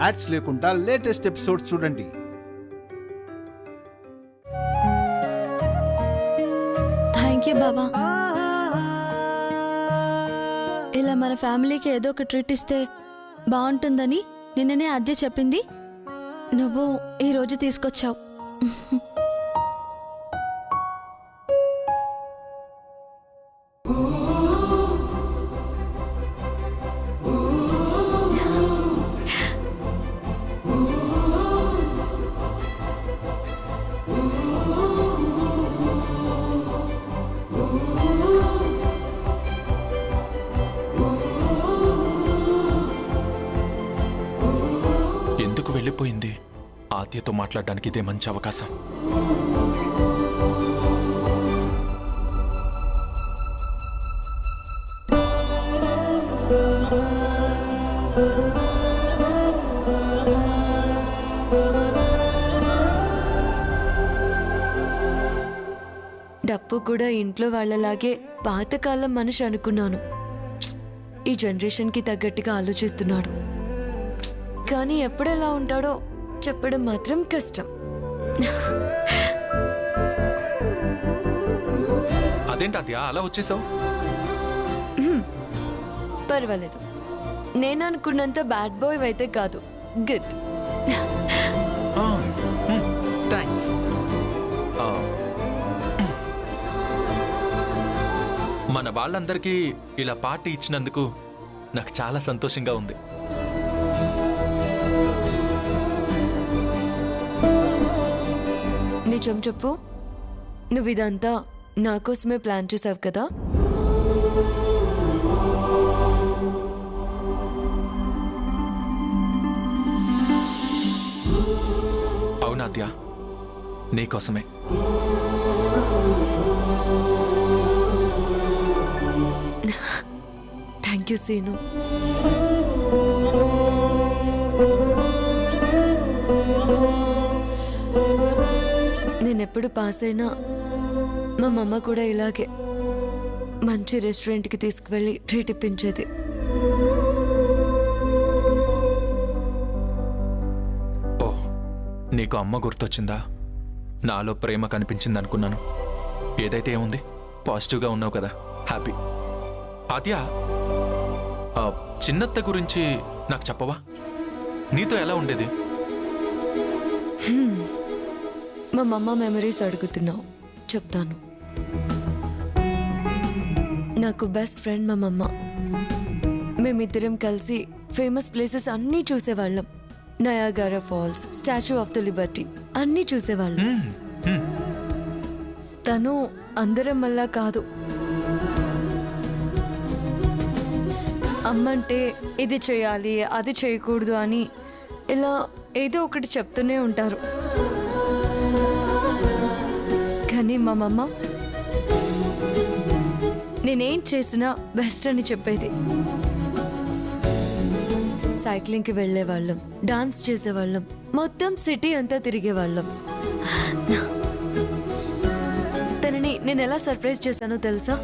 Ads లేకుండా latest episode చూడండి. Thank you బాబా. ఇలా మన ఫ్యామిలీకి ఏదో ఒక ట్రీట్ ఇస్తే బాగుంటుందని నిన్ననే అద్దె చెప్పింది. నువ్వు ఈరోజు తీసుకొచ్చావు. ఎందుకు వెళ్ళిపోయింది? ఆద్యతో మాట్లాడడానికి ఇదే మంచి అవకాశం. డప్పు కూడా ఇంట్లో వాళ్ళలాగే పాతకాలం మనిషి అనుకున్నాను. ఈ జనరేషన్కి తగ్గట్టుగా ఆలోచిస్తున్నాడు. కానీ ఎప్పుడెలా ఉంటాడో చెప్పడం మాత్రం కష్టం. అదేంటి ఆద్య అలా వచ్చేసావు? పర్వాలేదు, నేను అనుకున్నంత బ్యాడ్ బాయ్ అయితే కాదు. గుడ్. థ్యాంక్స్. మన వాళ్ళందరికీ ఇలా పార్టీ ఇచ్చినందుకు నాకు చాలా సంతోషంగా ఉంది. నిజం చెప్పు, నువ్వు ఇదంతా నా కోసమే ప్లాన్ చేసావు కదా? అవునాద్య, నీకోసమే. Thank you Seenu. నేనెప్పుడు పాస్ అయినా మా మమ్మ కూడా ఇలాగే మంచి రెస్టారెంట్కి తీసుకువెళ్ళి ట్రీట్ ఇప్పించేది. ఓ, నీకు అమ్మ గుర్తొచ్చిందా? నాలో ప్రేమ కనిపించింది అనుకున్నాను. ఏదైతే ఏముంది, పాజిటివ్గా ఉన్నావు కదా, హ్యాపీ. ఆద్య, చిన్నత్త గురించి నాకు చెప్పవా? నీతో ఎలా ఉండేది? మా మమ్మ మెమరీస్ అడుగుతున్నావు, చెప్తాను. నాకు బెస్ట్ ఫ్రెండ్ మా మమ్మ. మేమిద్దరం కలిసి ఫేమస్ ప్లేసెస్ అన్నీ చూసేవాళ్ళం. Niagara falls, statue of the liberty అన్నీ చూసేవాళ్ళం. తను అందరం వల్ల కాదు. అమ్మంటే ఇది చేయాలి, అది చేయకూడదు అని ఇలా ఏదో ఒకటి చెప్తూనే ఉంటారు. కానీ మా మమ్మ నేనేం చేసినా బెస్ట్ అని చెప్పేది. సైక్లింగ్కి వెళ్ళేవాళ్ళం, డాన్స్ చేసేవాళ్ళం, మొత్తం సిటీ అంతా తిరిగేవాళ్ళం. తనని నేను ఎలా సర్ప్రైజ్ చేశానో తెలుసా?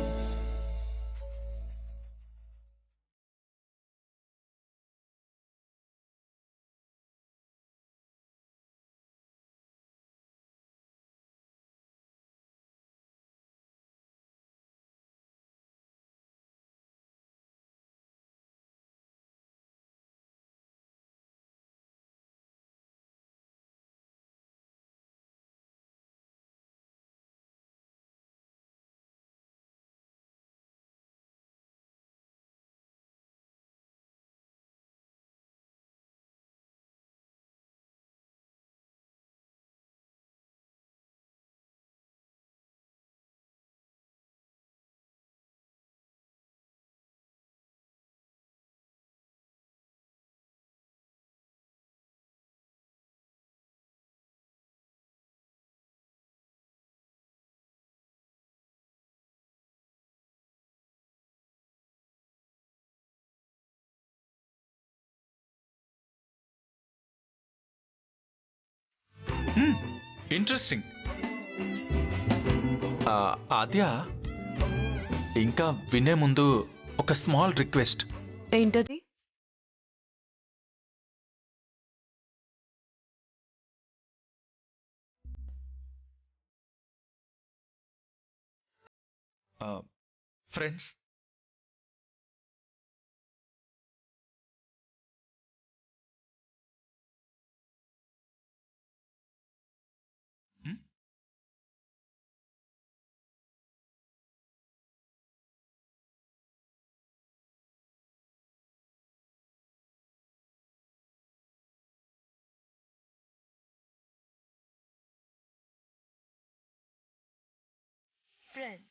ఇంట్రెస్టింగ్. ఆద్య, ఇంకా వినే ముందు ఒక స్మాల్ రిక్వెస్ట్. ఏంటది? ఫ్రెండ్స్. ఫ్రెండ్.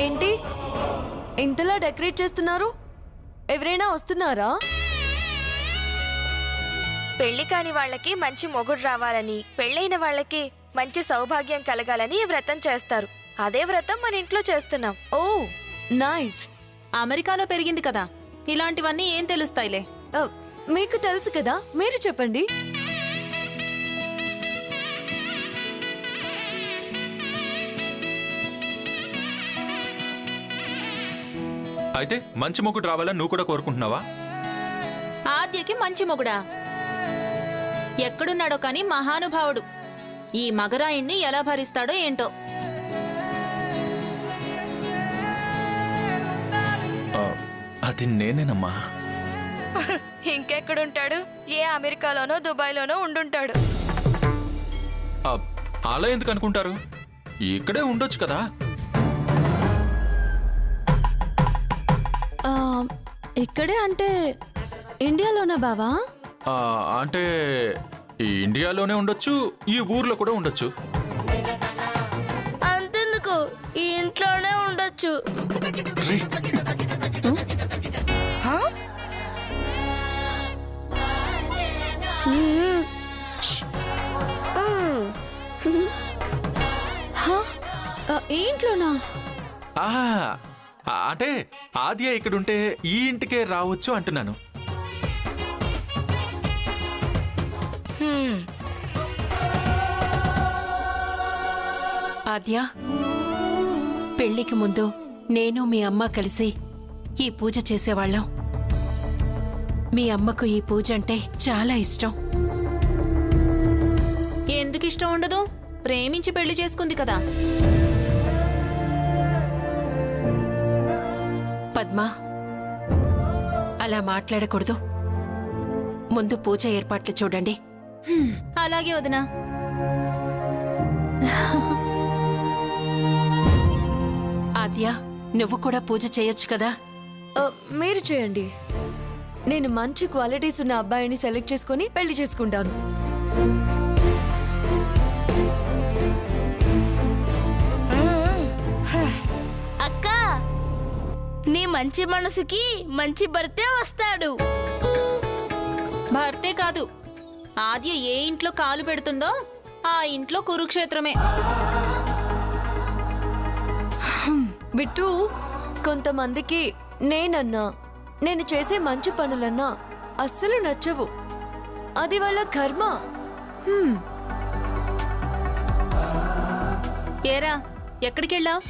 ఏంటి ఇంతలా డెకరేట్ చేస్తున్నారు? ఎవరైనా వస్తున్నారా? పెళ్లి కాని వాళ్ళకి మంచి మొగుడు రావాలని, పెళ్ళైన వాళ్ళకి మంచి సౌభాగ్యం కలగాలని ఈ వ్రతం చేస్తారు. అదే వ్రతం మన ఇంట్లో చేస్తున్నాం. ఓ నైస్. అమెరికాలో పెరిగింది కదా, ఇలాంటివన్నీ ఏం తెలుస్తాయిలే. మీకు తెలుసు కదా, మీరు చెప్పండి. అయితే మంచి మొగుడు రావాలని నువ్వు కూడా కోరుకుంటున్నావా? ఆద్యకి మంచి మొగుడా? ఎక్కడున్నాడో కాని మహానుభావుడు. ఈ మగరాయుణ్ణి ఎలా భరిస్తాడో ఏంటో. అది నేనేనమ్మా. ఇంకెక్కడుంటాడు? ఏ అమెరికాలోనో దుబాయ్లోనో ఉండుంటాడు. అలా ఎందుకు అనుకుంటారు? ఇక్కడే ఉండొచ్చు కదా. ఇక్కడే అంటే ఇండియాలోనా బావా? అంటే ఇండియాలోనే ఉండొచ్చు, ఈ ఊర్లో కూడా ఉండొచ్చు. అంతెందుకు, ఈ ఇంట్లోనే ఉండొచ్చు. ఈ ఇంట్లోనా? అంటే ఆద్య ఇక్కడుంటే ఈ ఇంటికే రావచ్చు అంటున్నాను. ఆద్య, పెళ్లికి ముందు నేను మీ అమ్మ కలిసి ఈ పూజ చేసేవాళ్ళం. మీ అమ్మకు ఈ పూజ అంటే చాలా ఇష్టం. ఎందుకు ఇష్టం ఉండదు? ప్రేమించి పెళ్లి చేసుకుంది కదా. పద్మా, అలా మాట్లాడకూడదు. ముందు పూజ ఏర్పాట్లు చూడండి. అలాగే వదినా. ఆద్య, నువ్వు కూడా పూజ చేయొచ్చు కదా. మీరు చేయండి. నేను మంచి క్వాలిటీస్ ఉన్న అబ్బాయిని సెలెక్ట్ చేసుకుని పెళ్లి చేసుకుంటాను. అక్క, నీ మంచి మనసుకి మంచి భర్తే వస్తాడు. భర్తే కాదు, ఆద్య ఏ ఇంట్లో కాలు పెడుతుందో ఆ ఇంట్లో కురుక్షేత్రమే. బిట్టు, కొంతమందికి నేనన్నా, నేను చేసే మంచి పనులన్నా అస్సలు నచ్చవు. అది వాళ్ళ కర్మ. ఏరా, ఎక్కడికెళ్ళావు?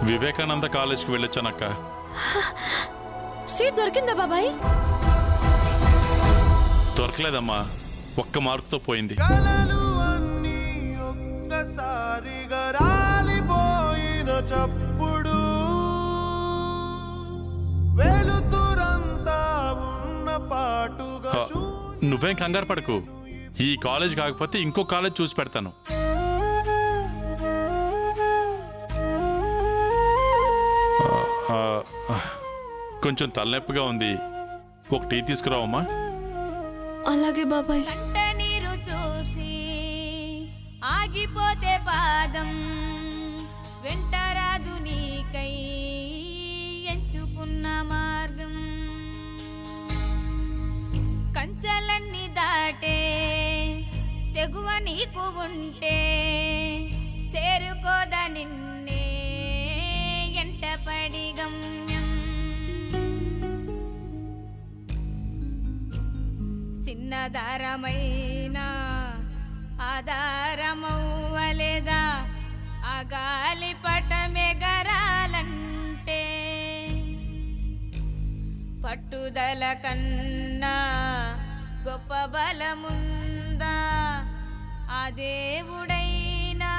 వివేకానంద కాలేజ్కి వెళ్ళొచ్చానక్క. సీట్ దొరికిందా బాబాయ్? దొరకలేదమ్మా, ఒక్క మార్కుతో పోయింది. చప్పుడు నువ్వేం కంగారు పడకు. ఈ కాలేజ్ కాకపోతే ఇంకో కాలేజ్ చూసి పెడతాను. కొంచెం తలనొప్పిగా ఉంది, ఒక టీ తీసుకురావమ్మా. అలాగే బాబాయ్. కంట నీరు చూసి ఆగిపోతే పాదం వెంటరాదు నీకై ఎంచుకున్న మార్గం కంచెలన్నీ దాటే తెగువ నీకు ఉంటే చేరుకోద నిన్నే ఎంటపడి గమ్యం చిన్నదారమైన ఆధారమవ్వలేదా ఆ గాలి పటమెగరాలంటే పట్టుదల కన్నా గొప్ప బలముందా ఆ దేవుడైనా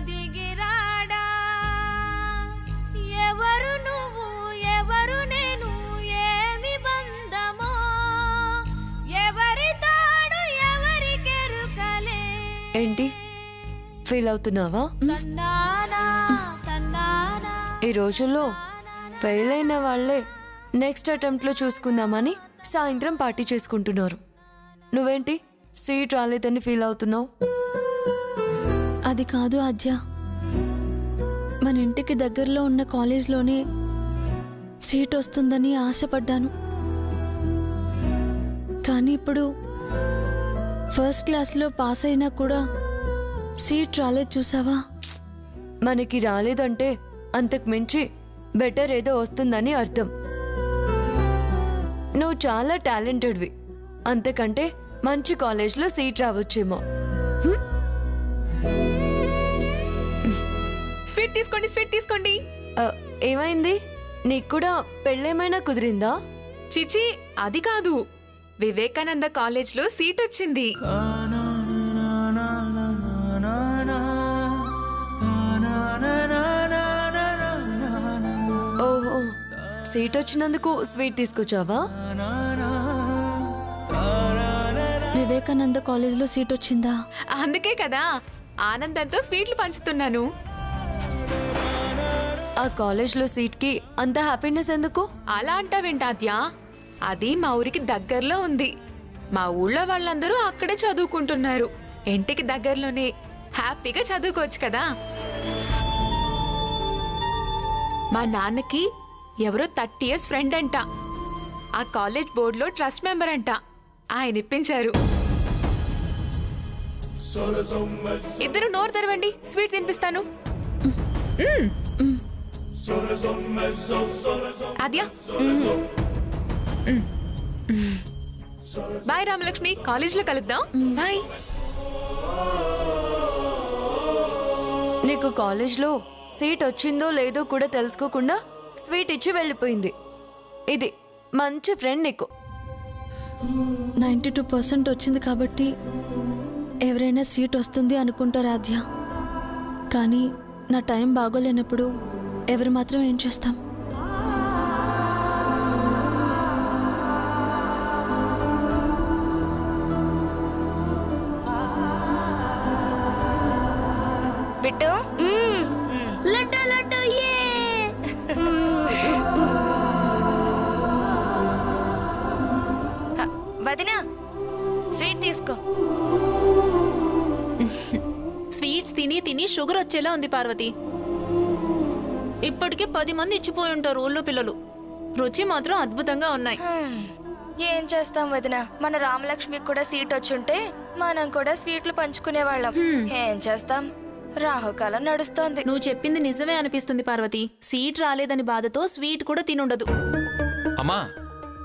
దిగిరాడా ఎవరు నువ్వు ఎవరు నేను ఏమి బంధమో ఎవరి తాడు ఎవరి కెరుకలే. ఏంటి ఫీల్ అవుతున్నావా? తన్నానా తన్నానా ఈ రోజుల్లో ఫెయిల్ అయిన వాళ్ళే నెక్స్ట్ అటెంప్ట్లో చూసుకుందామని సాయంత్రం పార్టీ చేసుకుంటున్నారు. నువ్వేంటి సీట్ రాలేదని ఫీల్ అవుతున్నావు? అది కాదు ఆద్య, మన ఇంటికి దగ్గరలో ఉన్న కాలేజ్లోనే సీట్ వస్తుందని ఆశపడ్డాను. కానీ ఇప్పుడు ఫస్ట్ క్లాస్లో పాస్ అయినా కూడా సీట్ రాలేదు చూసావా? మనకి రాలేదంటే అంతకు మించి బెటర్ ఏదో వస్తుందని అర్థం. నువ్వు చాలా టాలెంటెడ్వి, అంతకంటే మంచి కాలేజ్లో సీట్ రావచ్చేమో. స్వీట్ తీసుకోండి, స్వీట్ తీసుకోండి. ఏమైంది? నీకు కూడా పెళ్ళేమైనా కుదిరిందా? చిచి, అది కాదు, వివేకానంద కాలేజ్లో సీట్ వచ్చింది. ఓహో, సీట్ వచ్చినందుకు స్వీట్ తీసుకొచ్చావా? వివేకానంద కాలేజ్లో సీట్ వచ్చిందా? అందుకే కదా ఆనందంతో స్వీట్లు పంచుతున్నాను. ఆ కాలేజ్లో సీట్కి అంత హ్యాపీనెస్ ఎందుకు? అలా అంటావేంటాద్యా? అది మా ఊరికి దగ్గరలో ఉంది. మా ఊళ్ళో వాళ్ళందరూ అక్కడే చదువుకుంటున్నారు. ఇంటికి దగ్గరలోనే హ్యాపీగా చదువుకోవచ్చు కదా. మా నాన్నకి ఎవరో 30 years ఫ్రెండ్ అంట. ఆ కాలేజ్ బోర్డులో ట్రస్ట్ మెంబర్ అంట. ఆయన ఇప్పించారు. ఇద్దరు నోరు తెరవండి, స్వీట్ తినిపిస్తాను. ఆద్యా, బాయ్ రామలక్ష్మి, కాలేజ్లో కలుద్దాం. బాయ్. నీకు కాలేజ్లో సీట్ వచ్చిందో లేదో కూడా తెలుసుకోకుండా స్వీట్ ఇచ్చి వెళ్ళిపోయింది. ఇది మంచి ఫ్రెండ్ నీకు. 92% వచ్చింది కాబట్టి ఎవరైనా సీట్ వస్తుంది అనుకుంటారు ఆద్య. కానీ నా టైం బాగోలేనప్పుడు ఎవరు మాత్రం ఏం చేస్తాం? బిట్టు లడ్డు లడ్డు ఏ వదినా, స్వీట్ తీసుకో. స్వీట్స్ తిని తిని షుగర్ వచ్చేలా ఉంది పార్వతి. ఇప్పటికే 10 మంది ఇచ్చిపోయి ఉంటారు ఊళ్ళో పిల్లలు. రుచి మాత్రం అద్భుతంగా ఉన్నాయి. ఏం చేస్తాం వదినా, మన రామలక్ష్మికి కూడా సీట్ వచ్చుంటే మనం కూడా స్వీట్లు పంచుకునేవాళ్ళం. ఏం చేస్తాం, రాహుకాలం నడుస్తోంది. నువ్వు చెప్పింది నిజమే అనిపిస్తుంది పార్వతి. సీట్ రాలేదని బాధతో స్వీట్ కూడా తినుండదు. అమ్మా,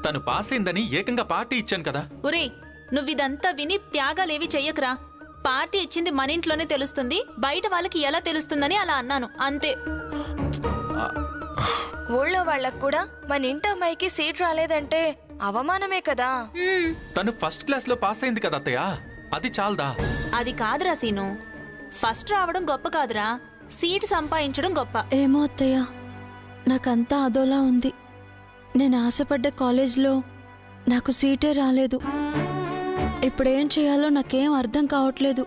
తను పాస్ అయిందని ఏకంగా పార్టీ ఇచ్చాను కదా. ఒరేయ్, నువ్విదంతా విని త్యాగాలేవి చెయ్యకురా. పార్టీ ఇచ్చింది మన ఇంట్లోనే తెలుస్తుంది, బయట వాళ్ళకి ఎలా తెలుస్తుందని అలా అన్నాను, అంతే. ఊళ్ళో వాళ్ళకు కూడా మన ఇంటి అమ్మాయికి సీట్ రాలేదంటే అవమానమే కదా. తను ఫస్ట్ క్లాస్ లో పాస్ అయింది కదా అత్తయ్య, అది చాలదా? అది కాదురా సీను, ఫస్ట్ రావడం గొప్ప కాదురా, సీట్ సంపాదించడం గొప్ప. ఏమో అత్తయ్య, నాకంతా అదోలా ఉంది. నేను ఆశపడ్డ కాలేజ్లో నాకు సీటే రాలేదు. ఇప్పుడేం చేయాలో నాకేం అర్థం కావట్లేదు.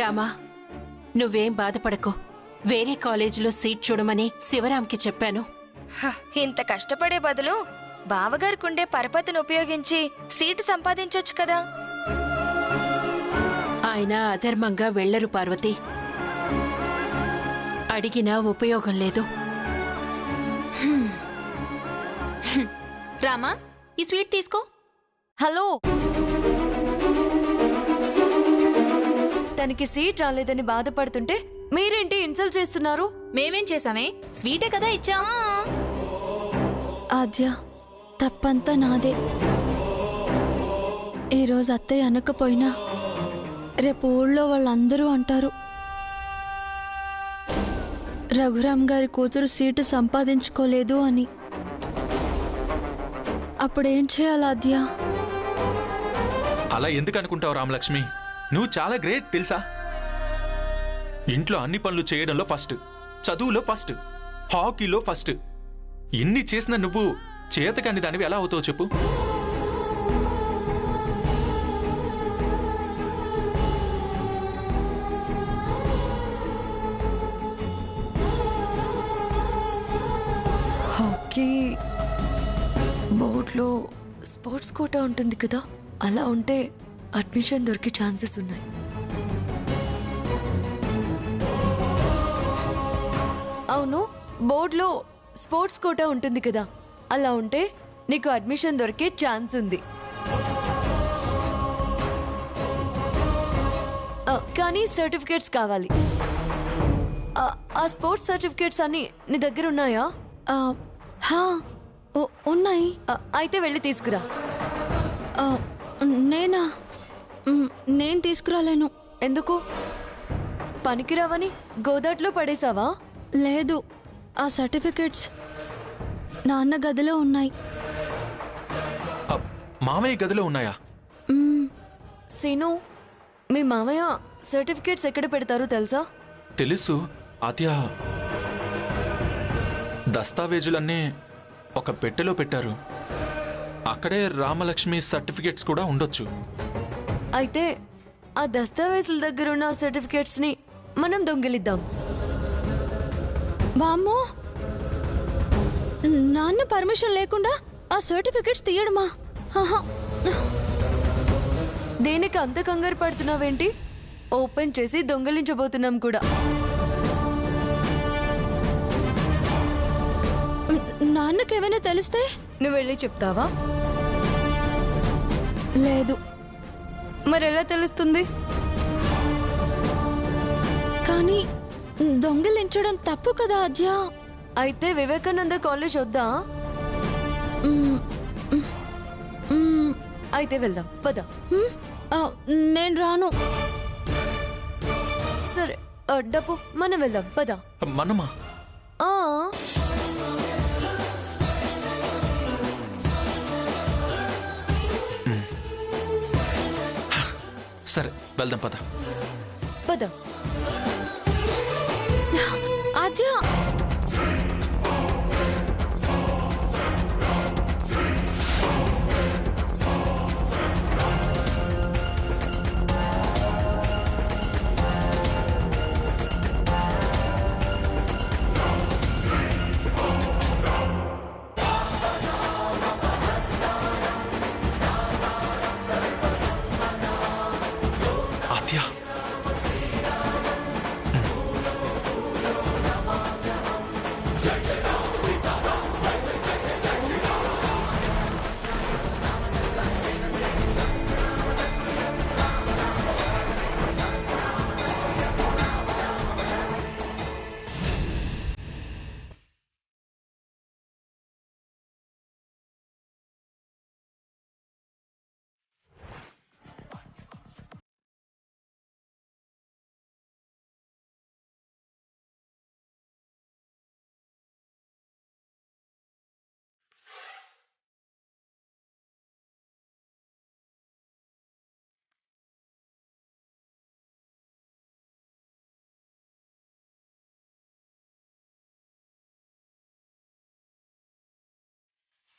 రామా, నువ్వేం బాధపడకు. వేరే కాలేజీలో సీట్ చూడమని శివరాంకి చెప్పాను. హ, ఇంత కష్టపడే బదులు బావగారికుండే పరపతిని ఉపయోగించి సీటు సంపాదించొచ్చు కదా. ఆయన అధర్మంగా వెళ్లరు పార్వతి. అడిగినా ఉపయోగం లేదు. రామా, ఈ స్వీట్ తీసుకో. హలో, తనకి సీట్ రాలేదని బాధపడుతుంటే మీరేంటి ఇన్సల్ట్ చేస్తున్నారు? మేమేం చేసామే? స్వీటే కదా ఇచ్చా. ఆద్య, తప్పంతా నాదే. ఈరోజు అత్తయ్య అనకపోయినా రేపు ఊళ్ళో వాళ్ళందరూ అంటారు రఘురామ్ గారి కూతురు సీటు సంపాదించుకోలేదు అని. అప్పుడేం చేయాలి ఆద్య? అలా ఎందుకు అనుకుంటావు రామలక్ష్మి? నువ్వు చాలా గ్రేట్ తెలుసా? ఇంట్లో అన్ని పనులు చేయడంలో ఫస్ట్, చదువులో ఫస్ట్, హాకీలో ఫస్ట్. ఇన్ని చేసిన నువ్వు చేతకాని దానివి ఎలా అవుతావు చెప్పు? హాకీ బోర్డ్లో స్పోర్ట్స్ కోటా ఉంటుంది కదా, అలా ఉంటే అడ్మిషన్ దొరికే ఛాన్సెస్ ఉన్నాయి. అవును, బోర్డ్లో స్పోర్ట్స్ కోటా ఉంటుంది కదా, అలా ఉంటే నీకు అడ్మిషన్ దొరికే ఛాన్స్ ఉంది. కానీ సర్టిఫికేట్స్ కావాలి. ఆ స్పోర్ట్స్ సర్టిఫికేట్స్ అన్ని నీ దగ్గర ఉన్నాయా? ఉన్నాయి. అయితే వెళ్ళి తీసుకురా. నేనా? నేను తీసుకురాలేను. ఎందుకు? పనికిరావని గోదాట్లో పడేసావా? లేదు, ఆ సర్టిఫికెట్స్ నాన్న గదిలో ఉన్నాయి. మామయ్య గదిలో ఉన్నాయా? సీను, మీ మామయ్య సర్టిఫికేట్స్ ఎక్కడ పెడతారో తెలుసా? తెలుసు ఆద్య. దస్తావేజులన్నీ ఒక పెట్టెలో పెట్టారు. అక్కడే రామలక్ష్మి సర్టిఫికేట్స్ కూడా ఉండొచ్చు. అయితే ఆ దస్తావేజుల దగ్గర ఉన్న సర్టిఫికేట్స్ ని మనం దొంగిలిద్దాం. బామ్మో, నాన్న పర్మిషన్ లేకుండా ఆ సర్టిఫికెట్స్ తీయడమా? దేనికి అంత కంగారు పడుతున్నావేంటి? ఓపెన్ చేసి దొంగిలించబోతున్నాం కూడా. నాన్నకేమైనా తెలిస్తే? నువ్వు వెళ్ళి చెప్తావా? లేదు. మరెలా తెలుస్తుంది? కానీ దొంగిలించడం తప్పు కదా ఆద్య. అయితే వివేకానంద కాలేజ్ వద్దా? అయితే వెళ్దాం, పద. నేను రాను. సరే, డబ్బు మనం వెళ్దాం, పద. మనమా? సరే వెళ్దాం, పద పద. ఆద్య, ఆద్య,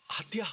ఆద్య.